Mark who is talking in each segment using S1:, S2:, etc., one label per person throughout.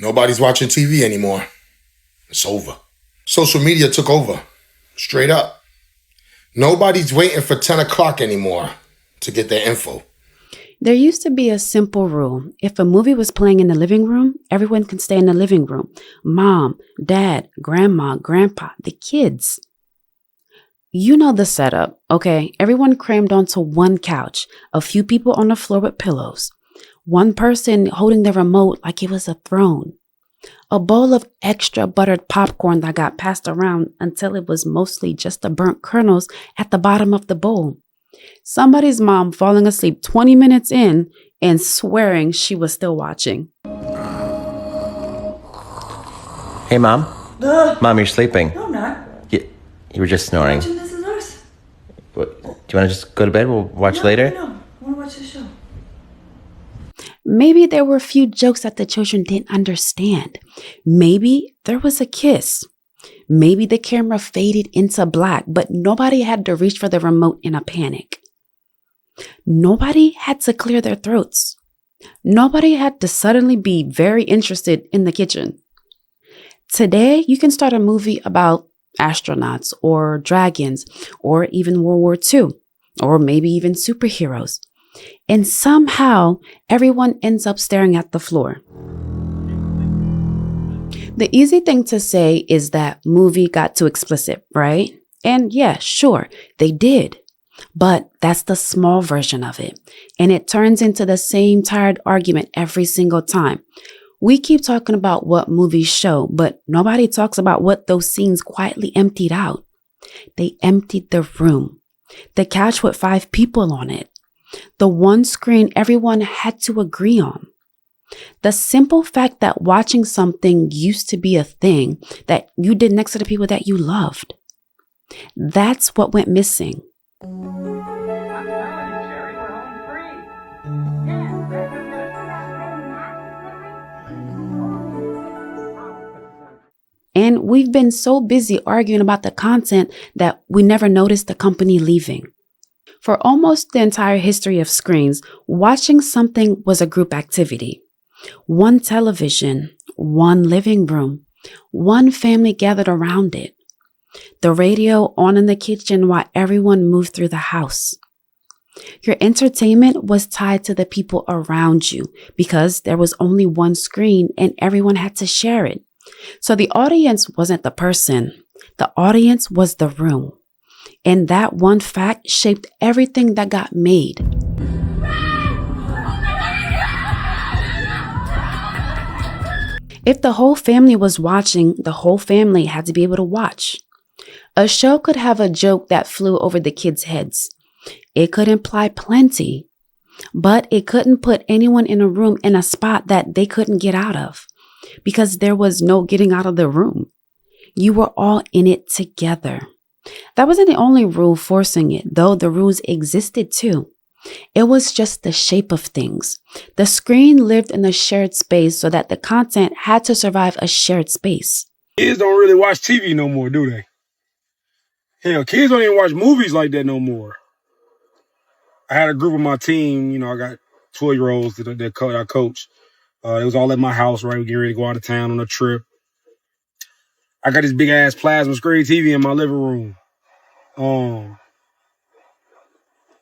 S1: Nobody's watching TV anymore. It's over. Social media took over. Straight up. Nobody's waiting for 10 o'clock anymore to get their info.
S2: There used to be a simple rule. If a movie was playing in the living room, everyone can stay in the living room. Mom, dad, grandma, grandpa, the kids. You know the setup, okay? Everyone crammed onto one couch, a few people on the floor with pillows, one person holding the remote like it was a throne, a bowl of extra buttered popcorn that got passed around until it was mostly just the burnt kernels at the bottom of the bowl. Somebody's mom falling asleep 20 minutes in and swearing she was still watching.
S3: Hey, Mom. Mom, you're sleeping.
S4: No, I'm not.
S3: You were just snoring.
S4: Watching This Is Us.
S3: What, do you want to just go to bed? We'll watch later?
S4: No, I want to watch the show.
S2: Maybe there were a few jokes that the children didn't understand. Maybe there was a kiss. Maybe the camera faded into black, but nobody had to reach for the remote in a panic. Nobody had to clear their throats. Nobody had to suddenly be very interested in the kitchen. Today, you can start a movie about astronauts or dragons or even World War II or maybe even superheroes. And somehow, everyone ends up staring at the floor. The easy thing to say is that movie got too explicit, right? And yeah, sure, they did. But that's the small version of it. And it turns into the same tired argument every single time. We keep talking about what movies show, but nobody talks about what those scenes quietly emptied out. They emptied the room, the couch with 5 people on it, the one screen everyone had to agree on. The simple fact that watching something used to be a thing that you did next to the people that you loved. That's what went missing. And we've been so busy arguing about the content that we never noticed the company leaving. For almost the entire history of screens, watching something was a group activity. One television, one living room, one family gathered around it. The radio on in the kitchen while everyone moved through the house. Your entertainment was tied to the people around you because there was only one screen and everyone had to share it. So the audience wasn't the person. The audience was the room. And that one fact shaped everything that got made. If the whole family was watching, the whole family had to be able to watch. A show could have a joke that flew over the kids' heads. It could imply plenty, but it couldn't put anyone in a room in a spot that they couldn't get out of because there was no getting out of the room. You were all in it together. That wasn't the only rule forcing it, though the rules existed too. It was just the shape of things. The screen lived in a shared space so that the content had to survive a shared space.
S5: Kids don't really watch TV no more, do they? Hell, kids don't even watch movies like that no more. I had a group of my team, I got 12-year-olds that I coach. It was all at my house, right? We getting ready to go out of town on a trip. I got this big-ass plasma screen TV in my living room.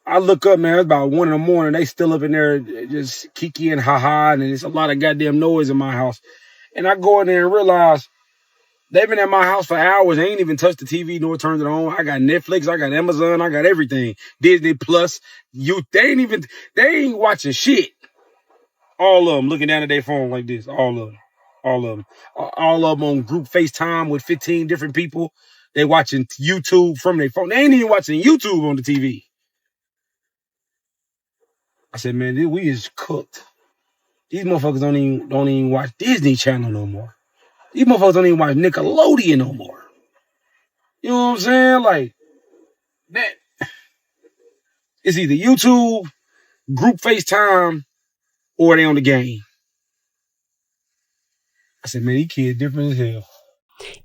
S5: I look up, man, it's about 1 a.m. They still up in there just kiki and ha-ha, and it's a lot of goddamn noise in my house. And I go in there and realize they've been at my house for hours. They ain't even touched the TV nor turned it on. I got Netflix, I got Amazon, I got everything. Disney Plus. They ain't watching shit. All of them looking down at their phone like this. All of them. All of them on group FaceTime with 15 different people. They watching YouTube from their phone. They ain't even watching YouTube on the TV. I said, man, we is cooked. These motherfuckers don't even watch Disney Channel no more. These motherfuckers don't even watch Nickelodeon no more. You know what I'm saying? Like, that. It's either YouTube, group FaceTime, or they on the game. I said, man, these kids different as hell.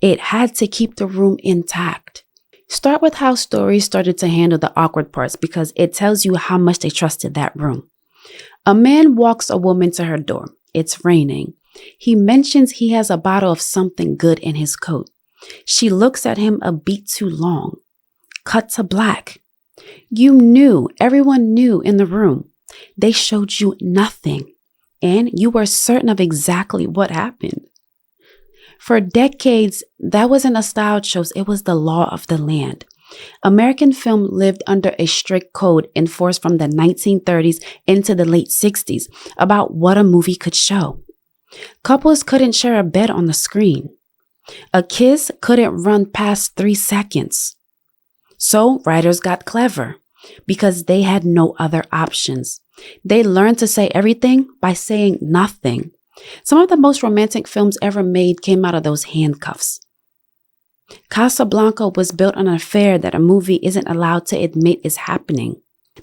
S2: It had to keep the room intact. Start with how stories started to handle the awkward parts because it tells you how much they trusted that room. A man walks a woman to her door. It's raining. He mentions he has a bottle of something good in his coat. She looks at him a beat too long. Cut to black. Everyone knew in the room. They showed you nothing, and you were certain of exactly what happened. For decades, that wasn't a style choice, it was the law of the land. American film lived under a strict code enforced from the 1930s into the late 60s about what a movie could show. Couples couldn't share a bed on the screen. A kiss couldn't run past 3 seconds. So writers got clever because they had no other options. They learned to say everything by saying nothing. Some of the most romantic films ever made came out of those handcuffs. Casablanca was built on an affair that a movie isn't allowed to admit is happening.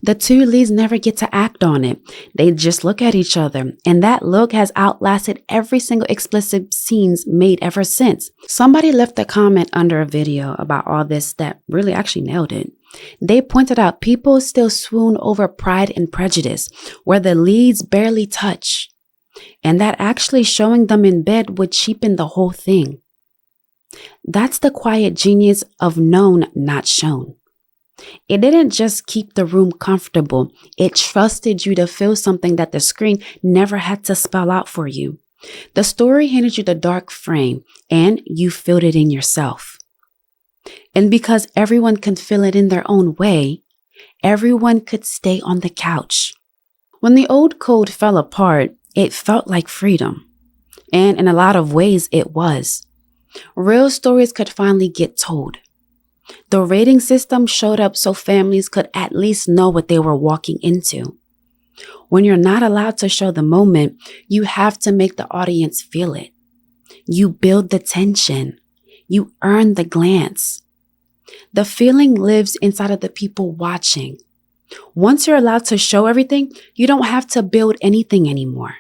S2: The two leads never get to act on it. They just look at each other, and that look has outlasted every single explicit scenes made ever since. Somebody left a comment under a video about all this that really actually nailed it. They pointed out people still swoon over Pride and Prejudice, where the leads barely touch, and that actually showing them in bed would cheapen the whole thing. That's the quiet genius of known, not shown. It didn't just keep the room comfortable. It trusted you to feel something that the screen never had to spell out for you. The story handed you the dark frame, and you filled it in yourself. And because everyone could feel it in their own way, everyone could stay on the couch. When the old code fell apart, it felt like freedom. And in a lot of ways, it was. Real stories could finally get told. The rating system showed up so families could at least know what they were walking into. When you're not allowed to show the moment, you have to make the audience feel it. You build the tension. You earn the glance. The feeling lives inside of the people watching. Once you're allowed to show everything, you don't have to build anything anymore.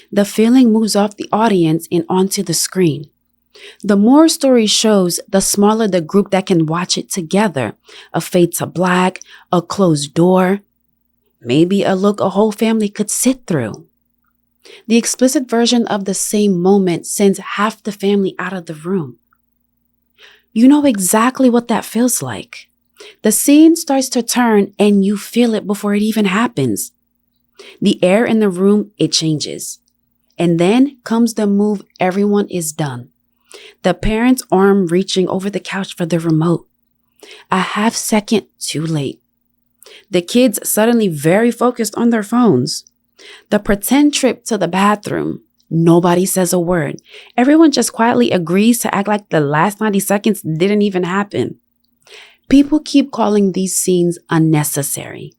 S2: The feeling moves off the audience and onto the screen. The more story shows, the smaller the group that can watch it together. A fade to black, a closed door, maybe a look a whole family could sit through. The explicit version of the same moment sends half the family out of the room. You know exactly what that feels like. The scene starts to turn and you feel it before it even happens. The air in the room, it changes. And then comes the move everyone is done. The parent's arm reaching over the couch for the remote. A half second too late. The kids suddenly very focused on their phones. The pretend trip to the bathroom. Nobody says a word. Everyone just quietly agrees to act like the last 90 seconds didn't even happen. People keep calling these scenes unnecessary.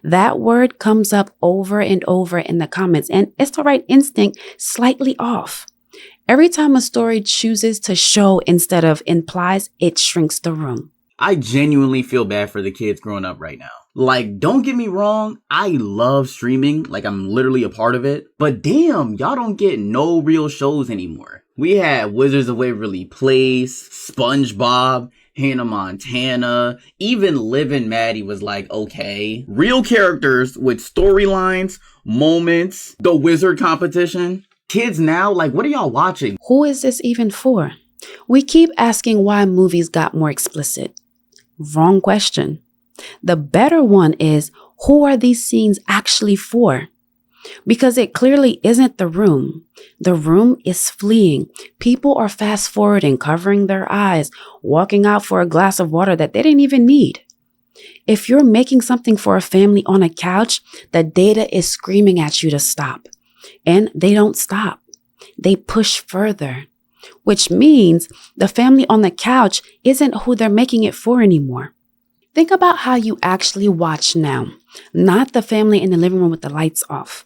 S2: That word comes up over and over in the comments, and it's the right instinct, slightly off. Every time a story chooses to show instead of implies, it shrinks the room.
S6: I genuinely feel bad for the kids growing up right now. Like, don't get me wrong, I love streaming, like I'm literally a part of it. But damn, y'all don't get no real shows anymore. We had Wizards of Waverly Place, SpongeBob, Hannah Montana, even Liv and Maddie was like, okay. Real characters with storylines, moments, the wizard competition. Kids now, like, what are y'all watching?
S2: Who is this even for? We keep asking why movies got more explicit. Wrong question. The better one is, who are these scenes actually for? Because it clearly isn't the room. The room is fleeing. People are fast forwarding, covering their eyes, walking out for a glass of water that they didn't even need. If you're making something for a family on a couch, the data is screaming at you to stop. And they don't stop. They push further, which means the family on the couch isn't who they're making it for anymore. Think about how you actually watch now, not the family in the living room with the lights off.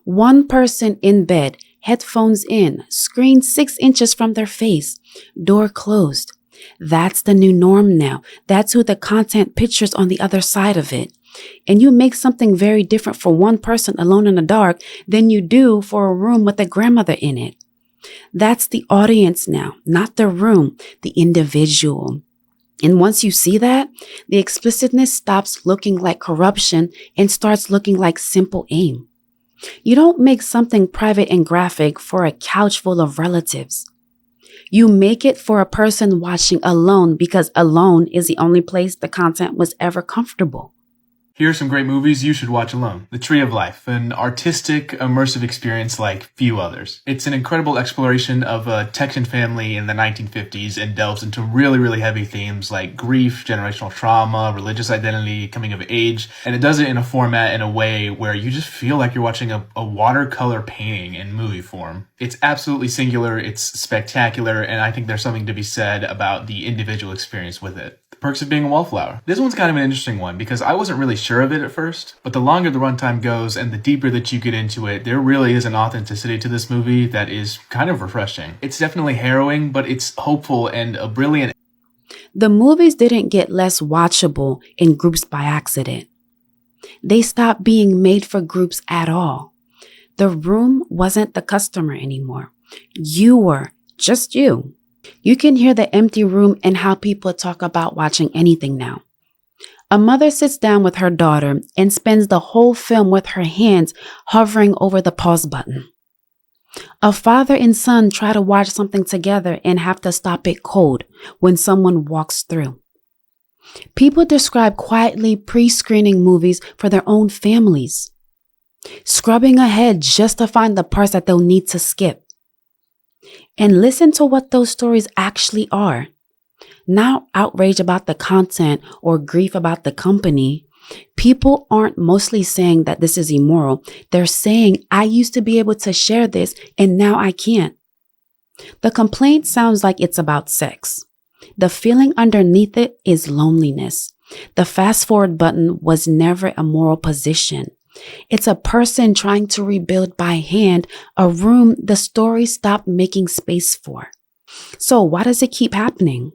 S2: One person in bed, headphones in, screen 6 inches from their face, door closed. That's the new norm now. That's who the content pictures on the other side of it. And you make something very different for one person alone in the dark than you do for a room with a grandmother in it. That's the audience now, not the room, the individual. And once you see that, the explicitness stops looking like corruption and starts looking like simple aim. You don't make something private and graphic for a couch full of relatives. You make it for a person watching alone because alone is the only place the content was ever comfortable.
S7: Here are some great movies you should watch alone. The Tree of Life, an artistic, immersive experience like few others. It's an incredible exploration of a Texan family in the 1950s and delves into really, really heavy themes like grief, generational trauma, religious identity, coming of age. And it does it in a format in a way where you just feel like you're watching a watercolor painting in movie form. It's absolutely singular, it's spectacular, and I think there's something to be said about the individual experience with it. The perks of being a wallflower. This one's kind of an interesting one because I wasn't really sure of it at first, but the longer the runtime goes and the deeper that you get into it, there really is an authenticity to this movie that is kind of refreshing. It's definitely harrowing, but it's hopeful and a brilliant.
S2: The movies didn't get less watchable in groups by accident. They stopped being made for groups at all. The room wasn't the customer anymore. You were, just you. You can hear the empty room and how people talk about watching anything now. A mother sits down with her daughter and spends the whole film with her hands hovering over the pause button. A father and son try to watch something together and have to stop it cold when someone walks through. People describe quietly pre-screening movies for their own families, scrubbing ahead just to find the parts that they'll need to skip. And listen to what those stories actually are. Not outrage about the content or grief about the company. People aren't mostly saying that this is immoral. They're saying, I used to be able to share this and now I can't. The complaint sounds like it's about sex. The feeling underneath it is loneliness. The fast forward button was never a moral position. It's a person trying to rebuild by hand a room the story stopped making space for. So why does it keep happening?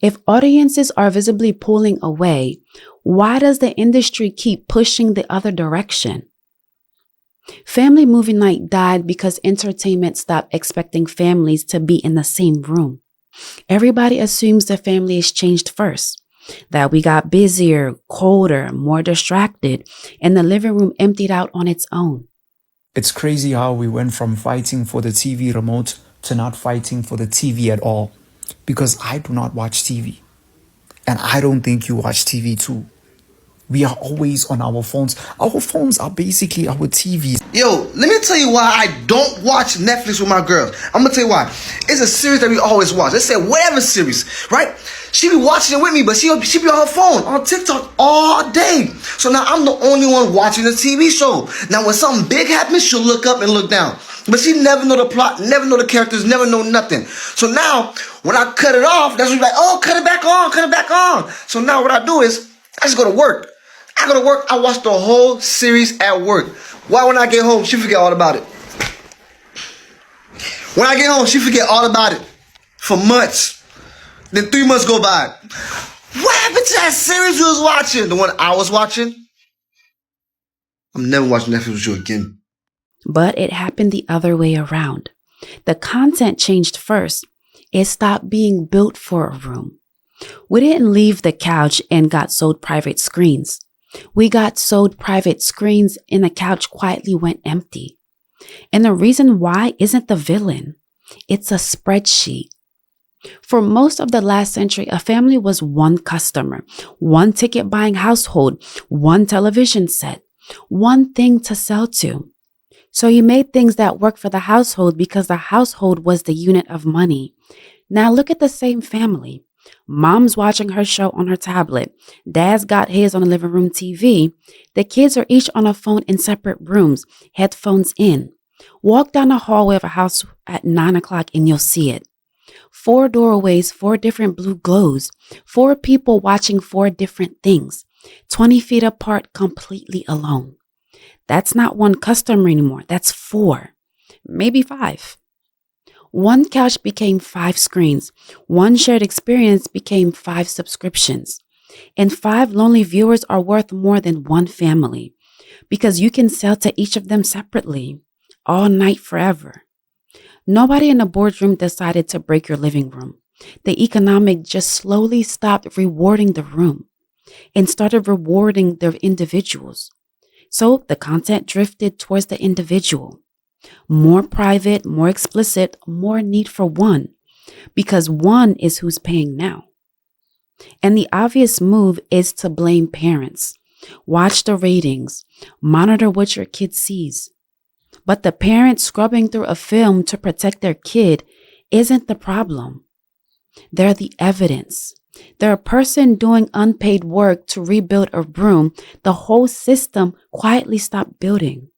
S2: If audiences are visibly pulling away, why does the industry keep pushing the other direction? Family movie night died because entertainment stopped expecting families to be in the same room. Everybody assumes the family is changed first. That we got busier, colder, more distracted, and the living room emptied out on its own.
S8: It's crazy how we went from fighting for the TV remote to not fighting for the TV at all. Because I do not watch TV. And I don't think you watch TV too. We are always on our phones. Our phones are basically our TVs.
S9: Yo, let me tell you why I don't watch Netflix with my girls. I'm gonna tell you why. It's a series that we always watch. Let's say whatever series, right? She be watching it with me, but she be on her phone, on TikTok all day. So now I'm the only one watching the TV show. Now when something big happens, she'll look up and look down. But she never know the plot, never know the characters, never know nothing. So now, when I cut it off, that's when she's like, oh, cut it back on, cut it back on. So now what I do is, I just go to work. I go to work, I watch the whole series at work. Why when I get home, she forget all about it? When I get home, she forget all about it. For months. Then 3 months go by. What happened to that series you was watching? The one I was watching? I'm never watching Netflix with you again.
S2: But it happened the other way around. The content changed first. It stopped being built for a room. We didn't leave the couch and got sold private screens. We got sold private screens and the couch quietly went empty. And the reason why isn't the villain. It's a spreadsheet. For most of the last century, a family was one customer, one ticket buying household, one television set, one thing to sell to. So you made things that work for the household because the household was the unit of money. Now look at the same family. Mom's watching her show on her tablet. Dad's got his on the living room TV. The kids are each on a phone in separate rooms, headphones in. Walk down the hallway of a house at 9 o'clock and you'll see it. 4 doorways, 4 different blue glows, 4 people watching 4 different things, 20 feet apart, completely alone. That's not one customer anymore. That's 4, maybe 5. One couch became 5 screens. One shared experience became 5 subscriptions. And 5 lonely viewers are worth more than one family because you can sell to each of them separately, all night forever. Nobody in the boardroom decided to break your living room. The economic just slowly stopped rewarding the room and started rewarding the individuals. So the content drifted towards the individual. More private, more explicit, more need for one, because one is who's paying now. And the obvious move is to blame parents. Watch the ratings, monitor what your kid sees. But the parent scrubbing through a film to protect their kid isn't the problem. They're the evidence. They're a person doing unpaid work to rebuild a room the whole system quietly stopped building.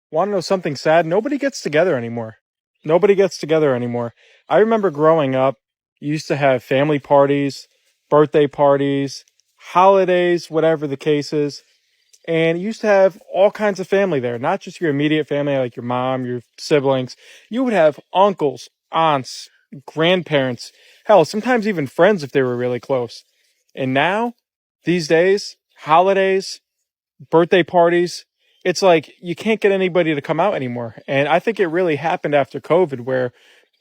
S10: Want to know something sad? Nobody gets together anymore. Nobody gets together anymore. I remember growing up, you used to have family parties, birthday parties, holidays, whatever the case is. And you used to have all kinds of family there, not just your immediate family, like your mom, your siblings. You would have uncles, aunts, grandparents, hell, sometimes even friends if they were really close. And now, these days, holidays, birthday parties, it's like you can't get anybody to come out anymore. And I think it really happened after COVID where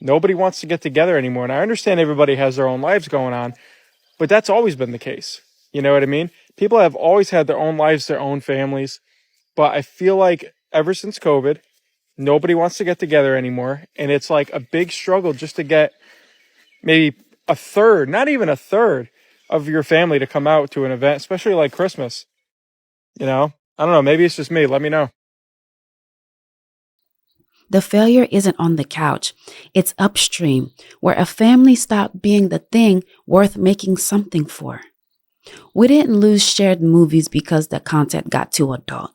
S10: nobody wants to get together anymore. And I understand everybody has their own lives going on, but that's always been the case. You know what I mean? People have always had their own lives, their own families. But I feel like ever since COVID, nobody wants to get together anymore. And it's like a big struggle just to get maybe a third, not even a third of your family to come out to an event, especially like Christmas. You know, I don't know. Maybe it's just me. Let me know.
S2: The failure isn't on the couch. It's upstream, where a family stopped being the thing worth making something for. We didn't lose shared movies because the content got too adult.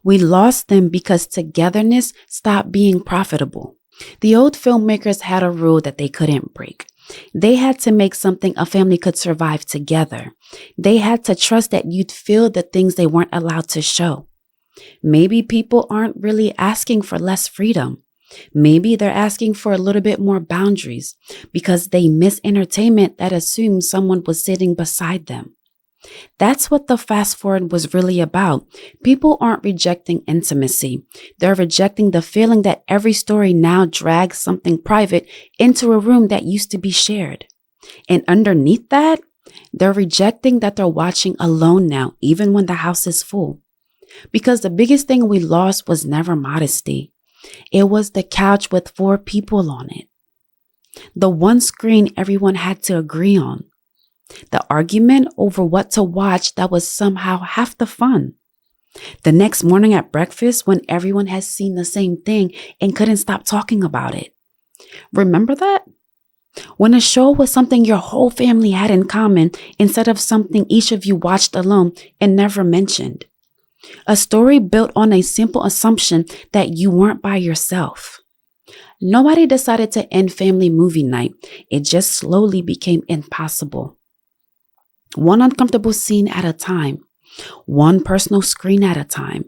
S2: We lost them because togetherness stopped being profitable. The old filmmakers had a rule that they couldn't break. They had to make something a family could survive together. They had to trust that you'd feel the things they weren't allowed to show. Maybe people aren't really asking for less freedom. Maybe they're asking for a little bit more boundaries because they miss entertainment that assumes someone was sitting beside them. That's what the fast forward was really about. People aren't rejecting intimacy. They're rejecting the feeling that every story now drags something private into a room that used to be shared. And underneath that, they're rejecting that they're watching alone now, even when the house is full. Because the biggest thing we lost was never modesty. It was the couch with 4 people on it. The one screen everyone had to agree on. The argument over what to watch that was somehow half the fun. The next morning at breakfast when everyone has seen the same thing and couldn't stop talking about it. Remember that? When a show was something your whole family had in common instead of something each of you watched alone and never mentioned. A story built on a simple assumption that you weren't by yourself. Nobody decided to end family movie night. It just slowly became impossible. One uncomfortable scene at a time, one personal screen at a time,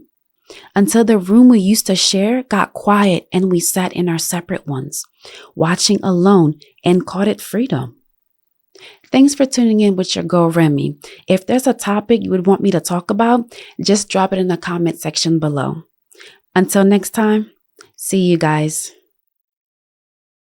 S2: until the room we used to share got quiet and we sat in our separate ones, watching alone and called it freedom. Thanks for tuning in with your girl Remy. If there's a topic you would want me to talk about, just drop it in the comment section below. Until next time, see you guys.